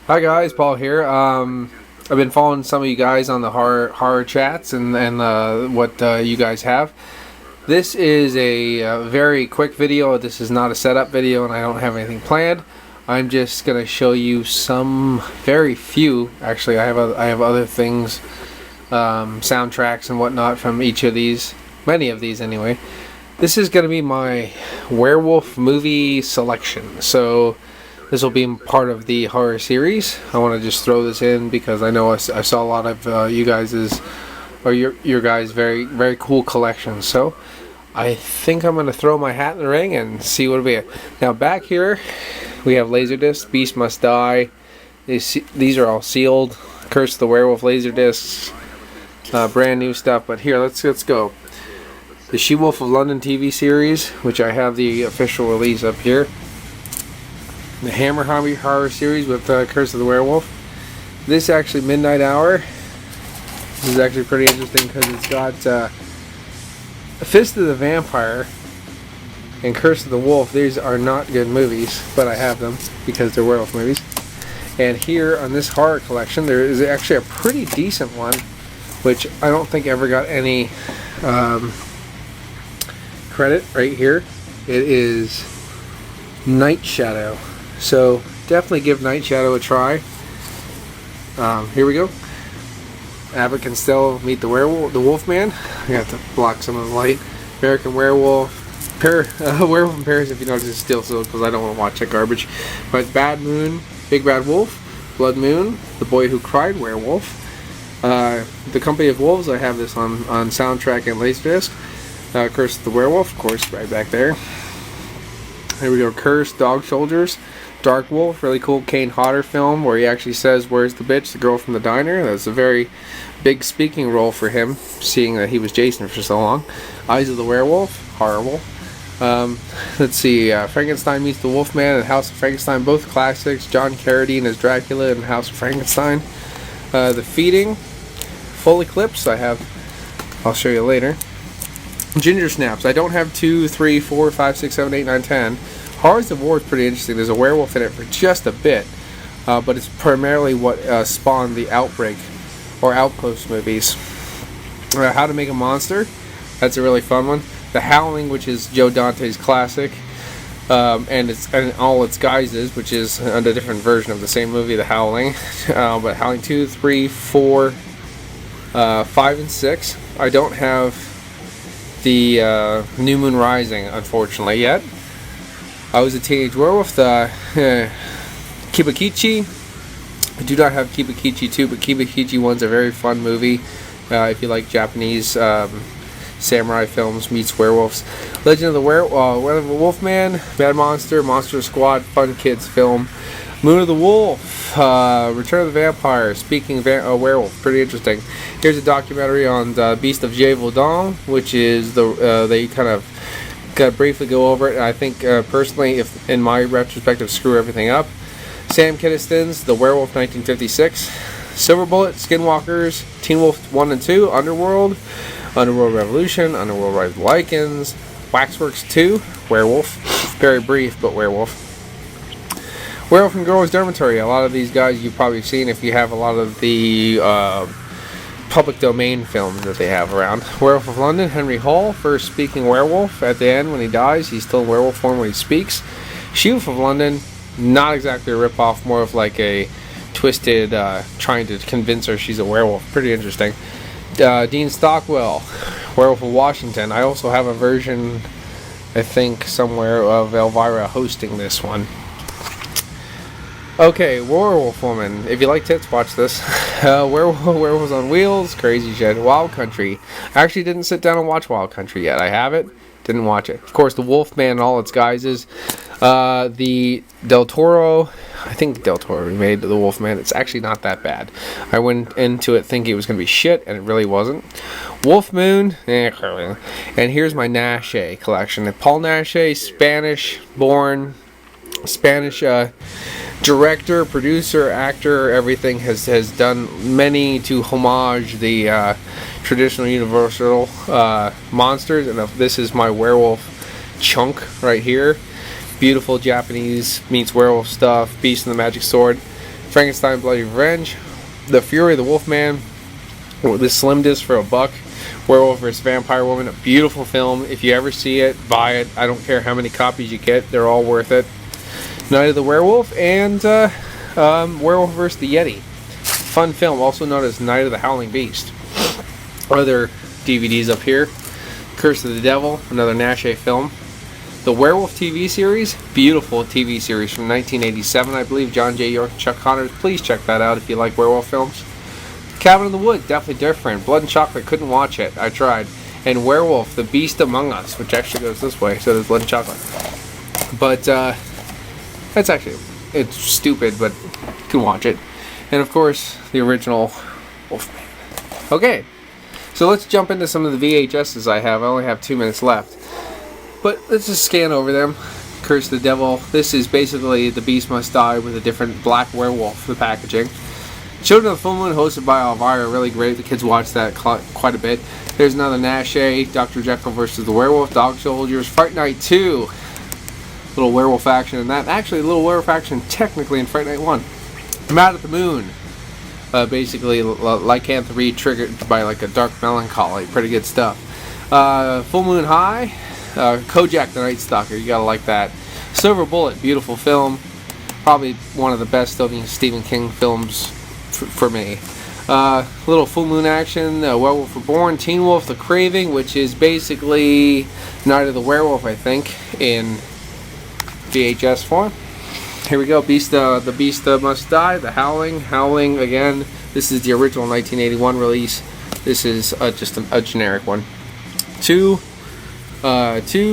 Hi guys, Paul here. I've been following some of you guys on the horror chats and what you guys have. This is a very quick video. This is not a setup video, and I don't have anything planned. I'm just gonna show you some very few. Actually, I have other things, soundtracks and whatnot from each of these, many of these anyway. This is gonna be my werewolf movie selection. So this will be part of the horror series. I want to just throw this in because I know I saw a lot of you guys' or your guys' very cool collections. So I think I'm going to throw my hat in the ring and see what it'll be. Now back here we have Laserdisc, Beast Must Die. These are all sealed. Curse of the Werewolf Laserdiscs, brand new stuff. But here, let's go. The She-Wolf of London TV series, which I have the official release up here. The Hammer Horror series with Curse of the Werewolf. This actually Midnight Hour. This is actually pretty interesting because it's got Fist of the Vampire and Curse of the Wolf. These are not good movies, but I have them because they're werewolf movies. And here on this horror collection, there is actually a pretty decent one, which I don't think ever got any credit. Right here, it is Night Shadow. So definitely give Night Shadow a try. Here we go. Abbott can still meet the werewolf, the Wolfman. I have to block some of the light. American Werewolf, Werewolf in Paris. If you notice, it's still because I don't want to watch that garbage. But Bad Moon, Big Bad Wolf, Blood Moon, The Boy Who Cried Werewolf, The Company of Wolves. I have this on soundtrack and Laserdisc. Curse of the Werewolf, of course, right back there. Here we go. Curse, Dog Soldiers, Dark Wolf, really cool Kane Hodder film where he actually says, "Where's the bitch? The girl from the diner." That's a very big speaking role for him, seeing that he was Jason for so long. Eyes of the Werewolf, horrible. Let's see, Frankenstein meets the Wolfman and House of Frankenstein, both classics. John Carradine as Dracula in House of Frankenstein. The Feeding, Full Eclipse, I'll show you later. Ginger Snaps. I don't have 2, 3, 4, 5, 6, 7, 8, 9, 10. Horrors of War is pretty interesting. There's a werewolf in it for just a bit, but it's primarily what spawned the Outbreak or Outpost movies. How to Make a Monster. That's a really fun one. The Howling, which is Joe Dante's classic, and it's and all its guises, which is a different version of the same movie, The Howling. But Howling 2, 3, 4, 5, and 6. I don't have the New Moon Rising, unfortunately, yet. I Was a Teenage Werewolf, the Kibakichi. I do not have Kibakichi 2, but Kibakichi 1's a very fun movie if you like Japanese samurai films meets werewolves. Legend of the Wolfman, Bad Monster, Monster Squad, fun kids film. Moon of the Wolf, Return of the Vampire, Speaking Werewolf, pretty interesting. Here's a documentary on the Beast of Gévaudan, which is they kind of briefly go over it. And I think personally, if in my retrospective, screw everything up. Sam Kinniston's The Werewolf 1956, Silver Bullet, Skinwalkers, Teen Wolf 1 and 2, Underworld, Underworld Revolution, Underworld Rise of the Lycans, Waxworks 2, Werewolf, very brief but werewolf. Werewolf and Girls Dormitory. A lot of these guys you've probably seen if you have a lot of the public domain films that they have around. Werewolf of London, Henry Hall, first speaking werewolf. At the end, when he dies, he's still in werewolf form when he speaks. She-Wolf of London, not exactly a ripoff, more of like a twisted, trying to convince her she's a werewolf. Pretty interesting. Dean Stockwell, Werewolf of Washington. I also have a version, I think, somewhere of Elvira hosting this one. Okay, Werewolf Woman. If you like tits, watch this. Werewolves on Wheels, Crazy Shit, Wild Country. I actually didn't sit down and watch Wild Country yet. I have it, didn't watch it. Of course, the Wolfman and all its guises. The Del Toro, I think Del Toro remade the Wolfman. It's actually not that bad. I went into it thinking it was going to be shit, and it really wasn't. Wolf Moon, and here's my Nash collection. Paul Nash, Spanish-born, Spanish director, producer, actor, everything, has done many to homage the traditional Universal monsters, and this is my werewolf chunk right here. Beautiful Japanese meets werewolf stuff, Beast and the Magic Sword. Frankenstein Bloody Revenge, The Fury of the Wolfman, the Slim Disc for $1, Werewolf vs. Vampire Woman, a beautiful film. If you ever see it, buy it. I don't care how many copies you get, they're all worth it. Night of the Werewolf, and Werewolf vs. the Yeti. Fun film, also known as Night of the Howling Beast. Other DVDs up here. Curse of the Devil, another Nash film. The Werewolf TV series, beautiful TV series from 1987, I believe. John J. York and Chuck Connors. Please check that out if you like werewolf films. Cabin in the Wood, definitely different. Blood and Chocolate, couldn't watch it. I tried. And Werewolf, The Beast Among Us, which actually goes this way, so there's Blood and Chocolate. But, that's actually, it's stupid, but you can watch it. And of course, the original Wolfman. Okay, so let's jump into some of the VHSs I have. I only have 2 minutes left. But let's just scan over them. Curse the Devil. This is basically The Beast Must Die with a different black werewolf, the packaging. Children of the Full Moon, hosted by Elvira, really great. The kids watch that quite a bit. There's another Nash, Dr. Jekyll versus the Werewolf, Dog Soldiers, Fright Night 2. Little werewolf action in that. Actually, a little werewolf action technically in Fright Night 1. Mad at the Moon. Basically, lycanthropy triggered by like a dark melancholy. Pretty good stuff. Full Moon High. Kojak the Night Stalker. You gotta like that. Silver Bullet. Beautiful film. Probably one of the best Stephen King films for me. Little full moon action, Werewolf Reborn, Teen Wolf, The Craving, which is basically Night of the Werewolf, I think, in VHS form. Here we go, The Beast Must Die, The Howling again. This is the original 1981 release. This is just a generic one. 2,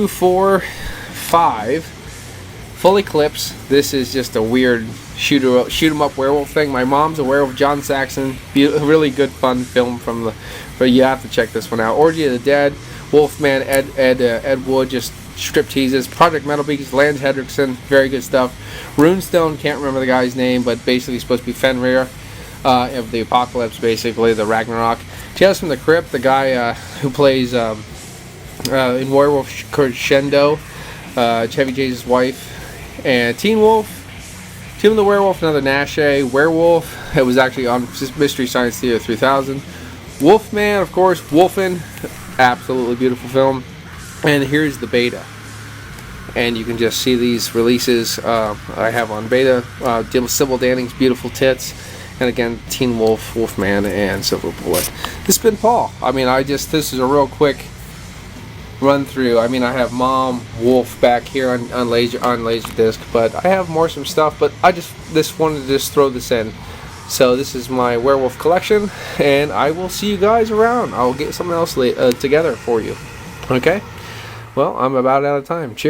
4, 5. Full Eclipse. This is just a weird shoot 'em up werewolf thing. My Mom's a Werewolf. John Saxon. Really good, fun film from the. But you have to check this one out. Orgy of the Dead. Wolfman. Ed Wood. Just strip teases. Project Metal Beast. Lance Hendrickson. Very good stuff. Runestone. Can't remember the guy's name, but basically supposed to be Fenrir of the Apocalypse. Basically the Ragnarok. Tales from the Crypt. The guy who plays in Werewolf Crescendo. Chevy Chase's wife. And Teen Wolf, Tomb of the Werewolf, another Nash, Werewolf. It was actually on Mystery Science Theater 3000. Wolfman, of course, Wolfen, absolutely beautiful film. And here's the beta. And you can just see these releases I have on beta. Sybil Danning's Beautiful Tits. And again, Teen Wolf, Wolfman, and Silver Bullet. This has been Paul. I mean, this is a real quick run through. I mean, I have Mom, Wolf back here on Laserdisc, but I have some stuff, but I just wanted to just throw this in. So this is my werewolf collection, and I will see you guys around. I'll get something else together for you. Okay? Well, I'm about out of time. Cheers.